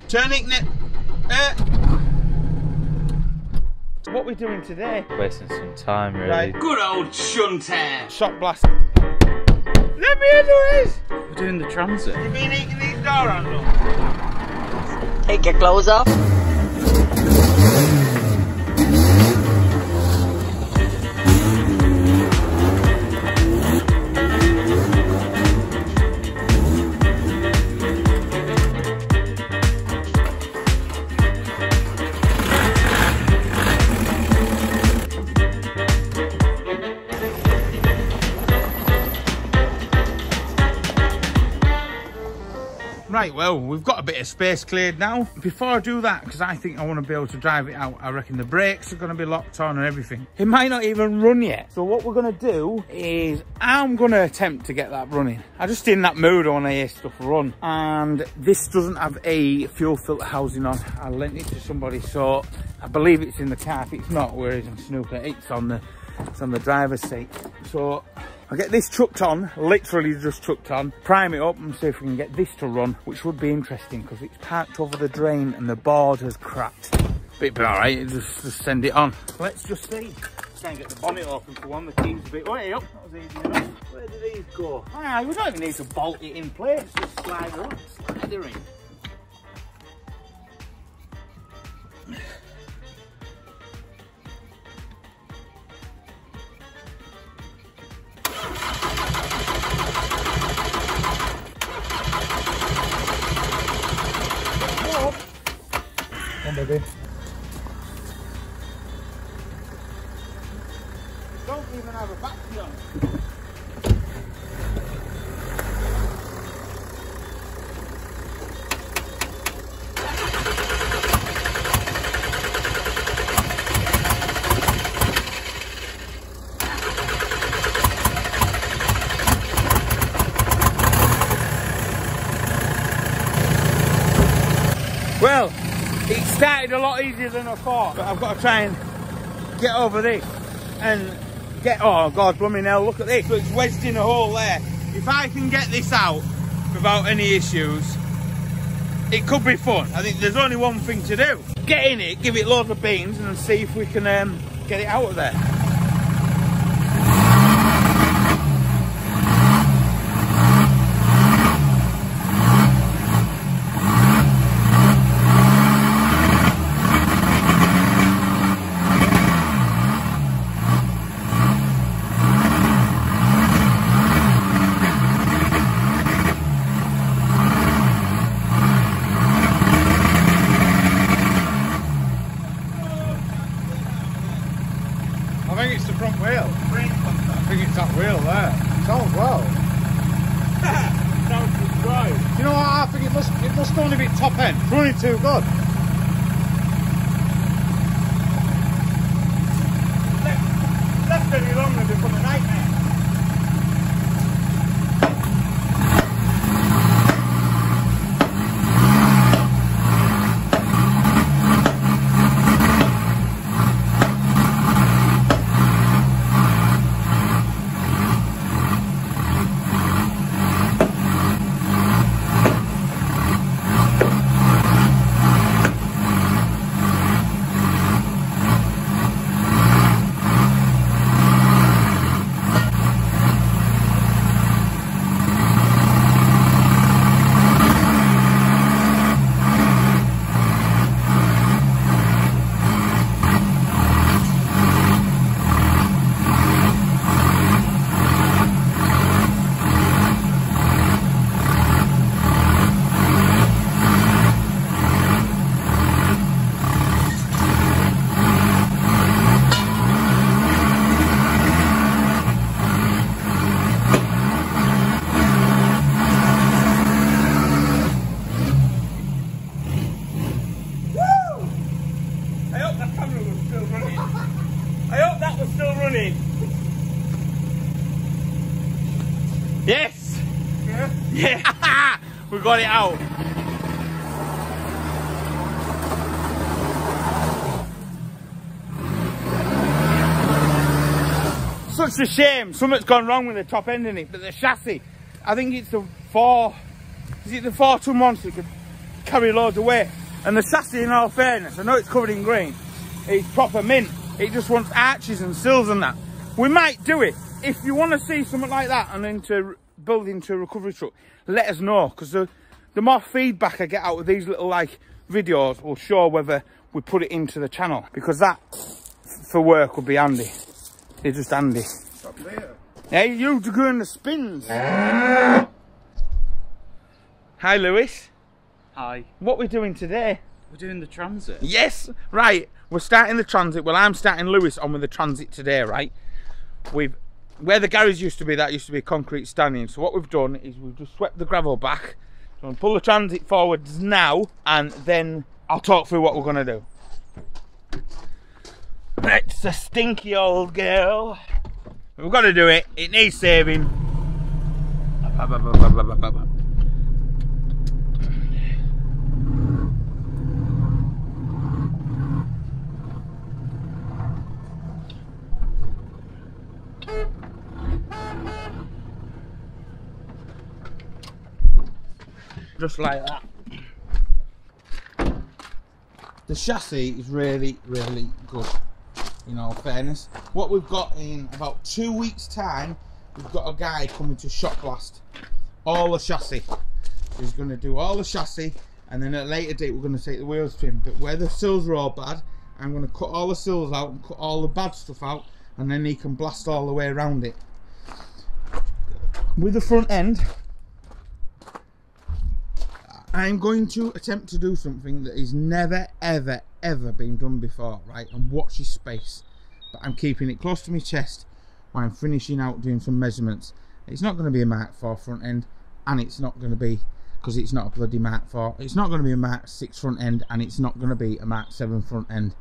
Turn it, what are we doing today? Wasting some time, really. Right. Good old shunter. Shot blast. Let me into this! We're doing the transit. You've been eating these door handles? Take your clothes off. Right, well, we've got a bit of space cleared now. Before I do that, because I think I want to be able to drive it out, I reckon the brakes are going to be locked on and everything. It might not even run yet. So what we're going to do is I'm going to attempt to get that running. I'm just in that mood, I want to hear stuff run. And this doesn't have a fuel filter housing on. I lent it to somebody, so I believe it's in the car. If it's not, where is it, snooker? It's on the driver's seat. So I'll get this chucked on, literally just chucked on, prime it up and see if we can get this to run, which would be interesting because it's parked over the drain and the board has cracked. But it'd be alright, just send it on. Let's just see. Try and get the bonnet open for one, the keys a bit way up. That was easy enough. Where did these go? Ah, we don't even need to bolt it in place, just slide her up, slide her in. Baby. Don't even have a battery on. Well, it started a lot easier than I thought, but I've got to try and get over this and get, oh God, blooming hell, look at this. So it's wedged in a hole there. If I can get this out without any issues, it could be fun. I think there's only one thing to do. Get in it, give it loads of beans and see if we can get it out of there. Running too good. Left any longer to become a nightmare. Yes! Yeah? Yeah! We got it out. Such a shame. Something's gone wrong with the top end in it, but the chassis, I think it's the 4, is it the 4 ton monster? carry loads of weight. And the chassis, in all fairness, I know it's covered in green, it's proper mint. It just wants arches and sills and that. We might do it. If you want to see something like that and into build into a recovery truck, let us know, because the more feedback I get out of these little like videos will show whether we put it into the channel, because that for work would be handy. It's just handy. Hey, you doing the spins? Hi, Lewis. Hi. What we doing today? We're doing the Transit. Yes, right. We're starting the Transit. Well, I'm starting Lewis on with the Transit today, right? Where the garage used to be, that used to be concrete standing. So what we've done is we've just swept the gravel back. So I'm gonna pull the Transit forwards now, and then I'll talk through what we're gonna do. It's a stinky old girl. We've got to do it. It needs saving. Just like that. The chassis is really, really good, in all fairness. What we've got in about 2 weeks' time, we've got a guy coming to shot blast all the chassis. He's going to do all the chassis, and then at a later date we're going to take the wheels trim. But where the sills are all bad, I'm going to cut all the sills out and cut all the bad stuff out, and then he can blast all the way around it. With the front end, I'm going to attempt to do something that is never, ever, ever been done before, right? And watch this space. But I'm keeping it close to my chest while I'm finishing out doing some measurements. It's not going to be a Mark 4 front end, and it's not going to be, because it's not a bloody Mark 4, it's not going to be a Mark 6 front end, and it's not going to be a Mark 7 front end.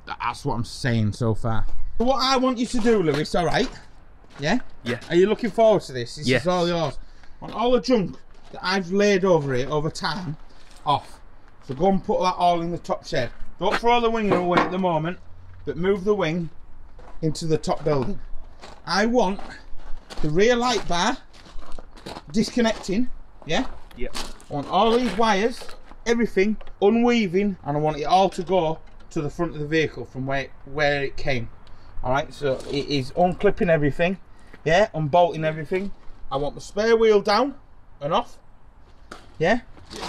That's what I'm saying so far. So what I want you to do, Lewis, alright? Yeah? Yeah. Are you looking forward to this? This yes. is all yours. I want all the junk that I've laid over it over time off. So go and put that all in the top shed. Don't throw the wing away at the moment, but move the wing into the top building. I want the rear light bar disconnecting, yeah? Yep. I want all these wires, everything, unweaving, and I want it all to go to the front of the vehicle from where it came. Alright, so it is unclipping everything, yeah, unbolting everything. I want the spare wheel down and off, yeah?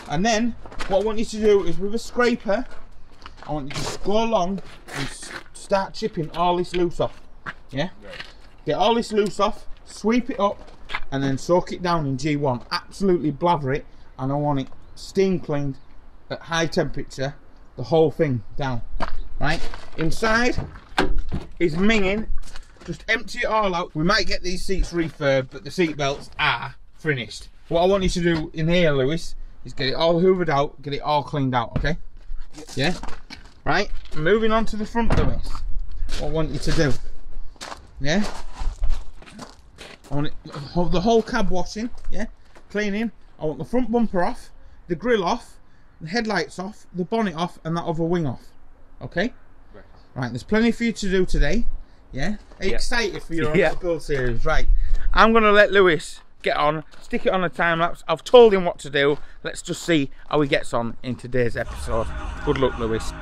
And then what I want you to do is with a scraper, I want you to just go along and start chipping all this loose off, yeah? Right. Get all this loose off, sweep it up, and then soak it down in G1. Absolutely blather it, and I want it steam cleaned at high temperature, the whole thing down, right? Inside is minging. Just empty it all out. We might get these seats refurbed, but the seat belts are finished. What I want you to do in here, Lewis, is get it all hoovered out, get it all cleaned out, okay? Yeah? Right, moving on to the front, Lewis. What I want you to do, yeah? I want it, the whole cab washing, yeah? Cleaning. I want the front bumper off, the grille off, the headlights off, the bonnet off, and that other wing off, okay? Right, there's plenty for you to do today, yeah? Are you excited for your build series? Right, I'm going to let Lewis get on, stick it on a time lapse. I've told him what to do. Let's just see how he gets on in today's episode. Good luck, Lewis.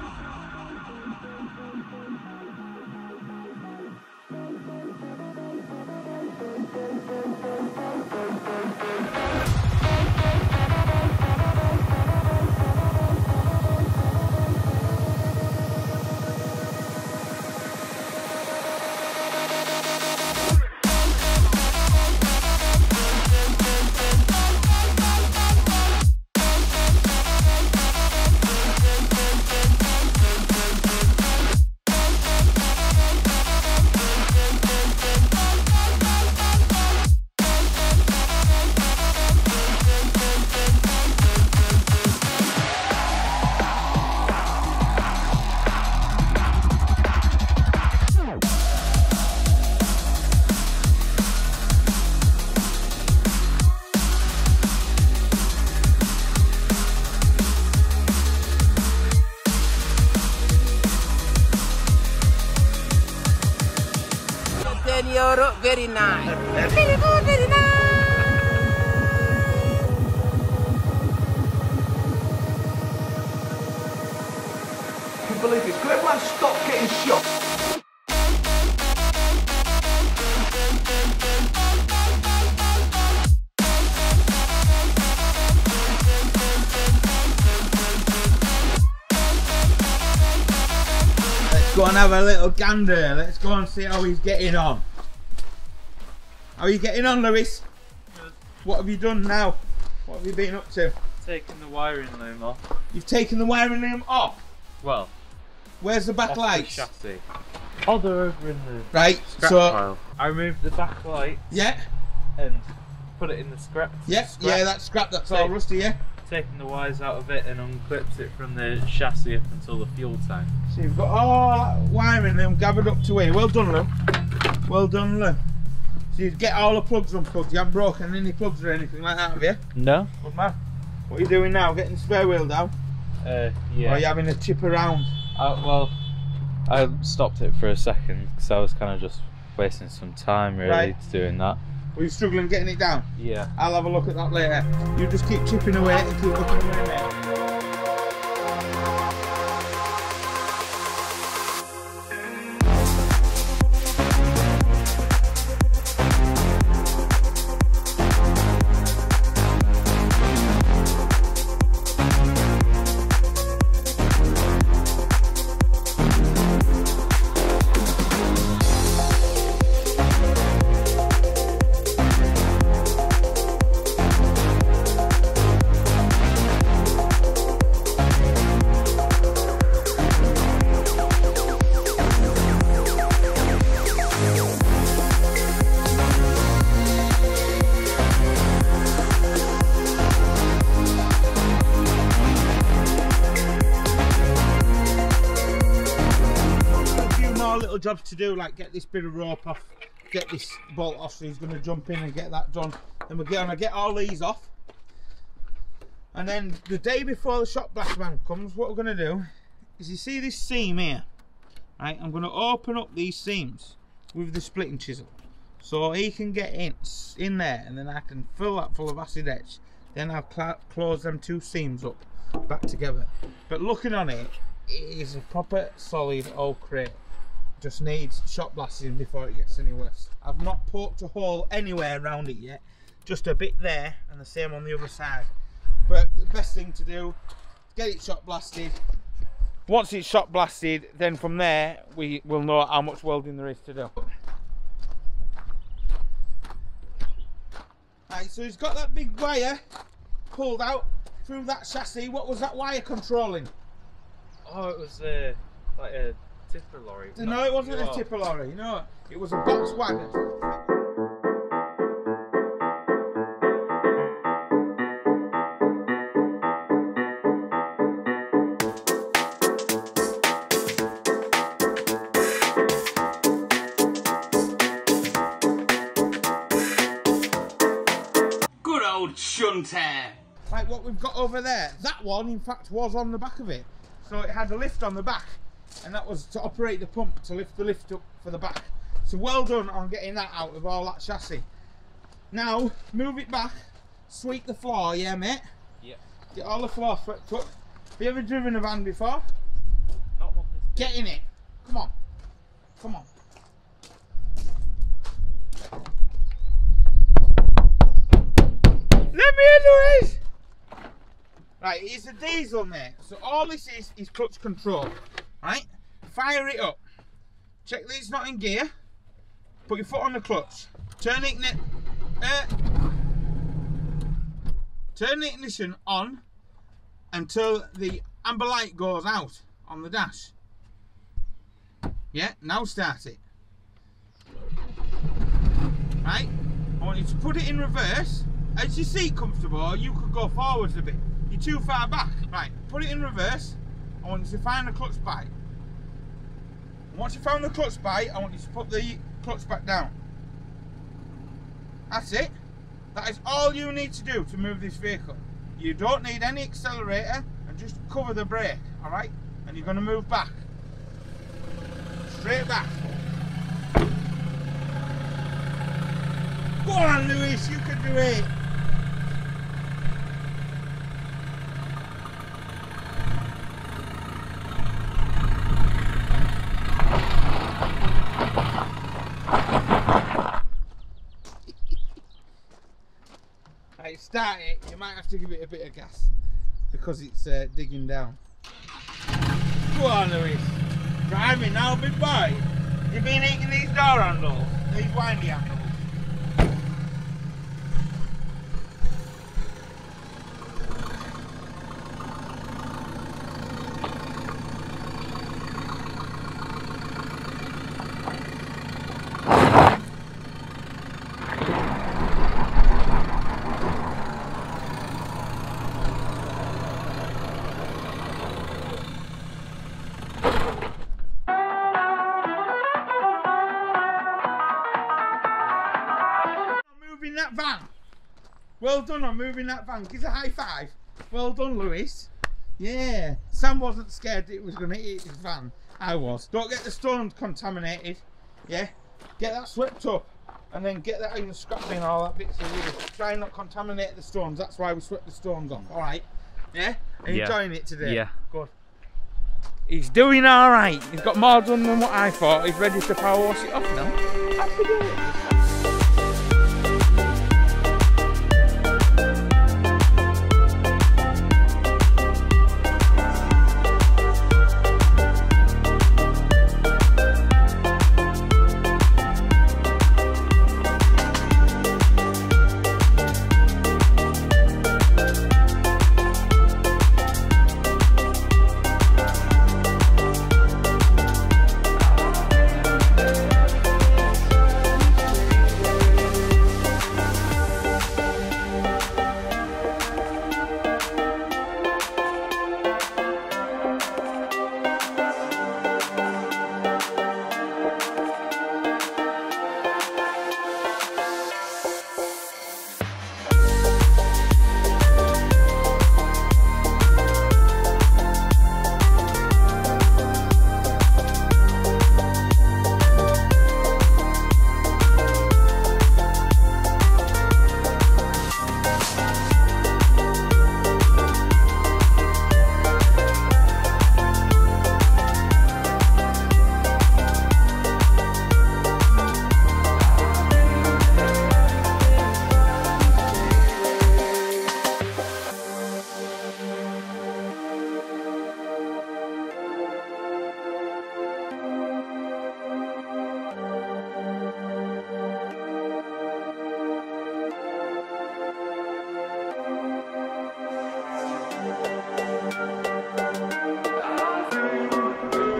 Very nice. Very good, very nice. fucking believe this. Could everyone stop getting shot? Let's go and have a little gander. Let's go and see how he's getting on. How are you getting on, Lewis? Good. What have you done now? What have you been up to? Taking the wiring loom off. You've taken the wiring loom off? Well, where's the back off lights? the chassis. Oh, they're over in the Right, scrap so pile. I removed the back light yeah, and put it in the scrap. yeah, that's scrap. That's all rusty, yeah. Taking the wires out of it and unclips it from the chassis up until the fuel tank. So you've got all that wiring loom gathered up to here. Well done, Lou. Well done, Lou. So you get all the plugs unplugged. You haven't broken any plugs or anything like that, have you? No. Good man. What are you doing now? Getting the spare wheel down? Yeah. Or are you having a tip around? Well, I stopped it for a second because I was kind of just wasting some time really doing that. Were you struggling getting it down? Yeah. I'll have a look at that later. You just keep chipping away and keep looking away there. Jobs to do, like get this bit of rope off, get this bolt off, so he's going to jump in and get that done. Then we're going to get all these off, and then the day before the shop blast man comes, what we're going to do is, you see this seam here, right? I'm going to open up these seams with the splitting chisel so he can get in there, and then I can fill that full of acid etch. Then I'll close them two seams up back together. But looking on it, it is a proper solid old crate. Just needs shot blasting before it gets any worse. I've not poked a hole anywhere around it yet, just a bit there, and the same on the other side. But the best thing to do is get it shot blasted. Once it's shot blasted, then from there we will know how much welding there is to do. Right, so he's got that big wire pulled out through that chassis. What was that wire controlling? Oh, it was like a tipper lorry. No, it wasn't a tipper lorry. No, it was a box wagon. Good old shunter. Like what we've got over there. That one, in fact, was on the back of it. So it had a lift on the back. And that was to operate the pump, to lift the lift up for the back. So well done on getting that out of all that chassis. Now move it back, sweep the floor, yeah mate? Yeah. Get all the floor swept up. Have you ever driven a van before? Not one this big. Get in it. Come on. Come on. Let me in, Louise! Right, it's a diesel, mate. So all this is clutch control. Right? Fire it up. Check that it's not in gear. Put your foot on the clutch. Turn the ignition on until the amber light goes out on the dash. Yeah, now start it. Right? I want you to put it in reverse. Is your seat comfortable? You could go forwards a bit. You're too far back. Right, put it in reverse. I want you to find the clutch bite. Once you found the clutch bite, I want you to put the clutch back down. That's it. That is all you need to do to move this vehicle. You don't need any accelerator, and just cover the brake, alright? And you're going to move back. Straight back. Go on, Lewis, you can do it. start it, you might have to give it a bit of gas because it's digging down. Go on, Lewis. Drive me now, big boy. You've been eating these door handles, these windy handles. That van. Well done on moving that van. Give us a high five. Well done, Lewis. Yeah. Sam wasn't scared that it was going to eat his van. I was. Don't get the stones contaminated. Yeah. Get that swept up and then get that in the scrap bin, all that bits of wood. Try and not contaminate the stones. That's why we swept the stones off. Alright. Yeah? Are you enjoying it today? Yeah. Good. He's doing alright. He's got more done than what I thought. He's ready to power wash it off now. Happy days.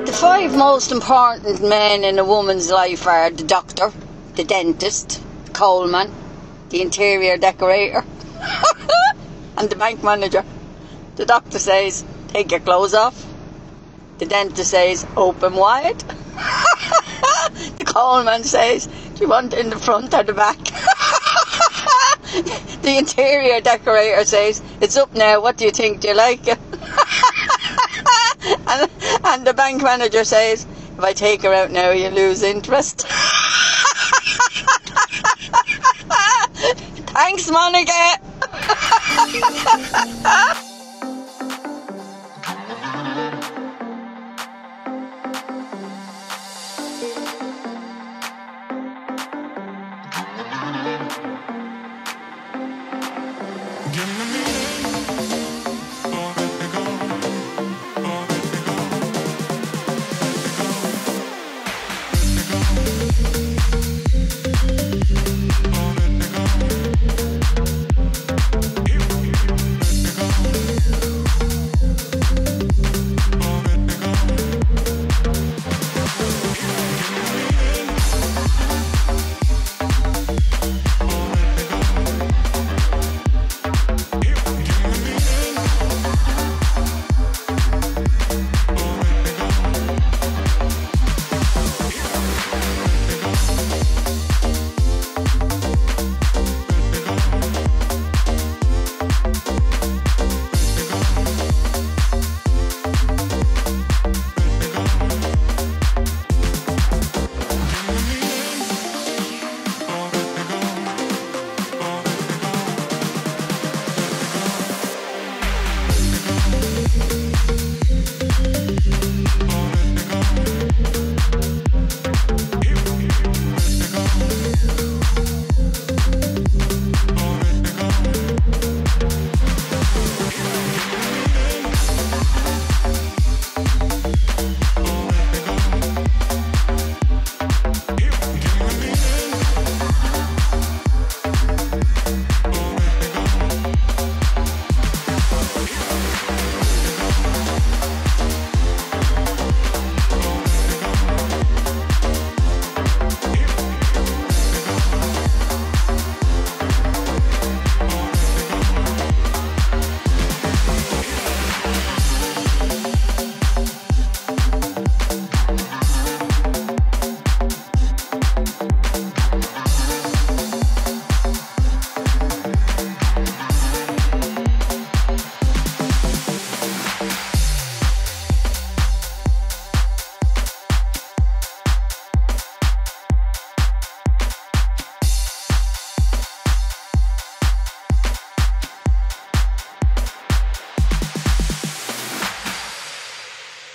The 5 most important men in a woman's life are the doctor, the dentist, the coalman, the interior decorator, and the bank manager. The doctor says, take your clothes off. The dentist says, open wide. The coalman says, do you want it in the front or the back? The interior decorator says, it's up now, what do you think, do you like it? And the bank manager says, if I take her out now, you lose interest. Thanks, Monica.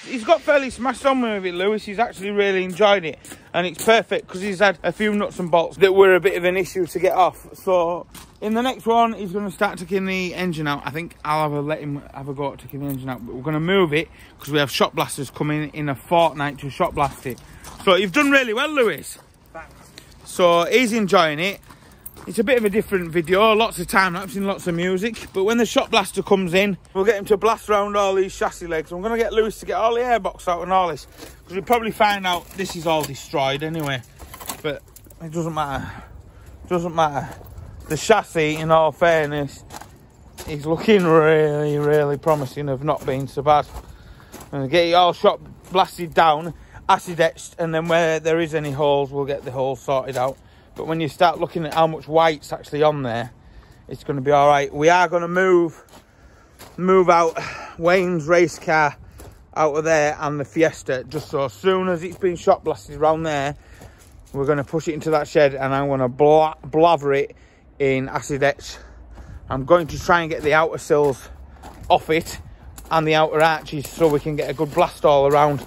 he's got fairly smashed on with it, Lewis. He's actually really enjoyed it, and it's perfect because he's had a few nuts and bolts that were a bit of an issue to get off. So in the next one, he's going to start taking the engine out. I think I'll let him have a go at taking the engine out, but we're going to move it because we have shop blasters coming in a fortnight to shop blast it. So you've done really well, Lewis. Thanks. So he's enjoying it. It's a bit of a different video, lots of time lapse and lots of music. But when the shop blaster comes in, we'll get him to blast around all these chassis legs. I'm going to get Lewis to get all the airbox out and all this, because we'll probably find out this is all destroyed anyway. But it doesn't matter. It doesn't matter. The chassis, in all fairness, is looking really, really promising of not being so bad. I'm going to get it all shop blasted down, acid etched, and then where there is any holes, we'll get the holes sorted out. But when you start looking at how much white's actually on there, it's going to be all right. We are going to move out Wayne's race car out of there and the Fiesta, just so as soon as it's been shot blasted around there, we're going to push it into that shed and I'm going to blather it in acid etch. I'm going to try and get the outer sills off it and the outer arches so we can get a good blast all around.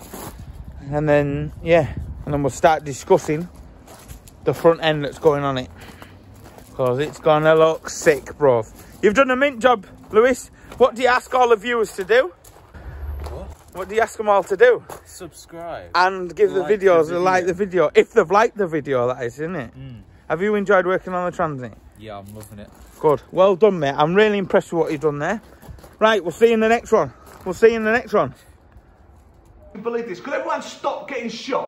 And then, yeah, and then we'll start discussing the front end that's going on it, because it's gonna look sick, bro. You've done a mint job, Lewis. What do you ask all the viewers to do? What do you ask them all to do? Subscribe and give the videos a like the video, if they've liked the video, that is, isn't it? Have you enjoyed working on the Transit? Yeah, I'm loving it. Good, well done, mate. I'm really impressed with what you've done there. Right, we'll see you in the next one. We'll see you in the next one. Believe this, could everyone stop getting shot?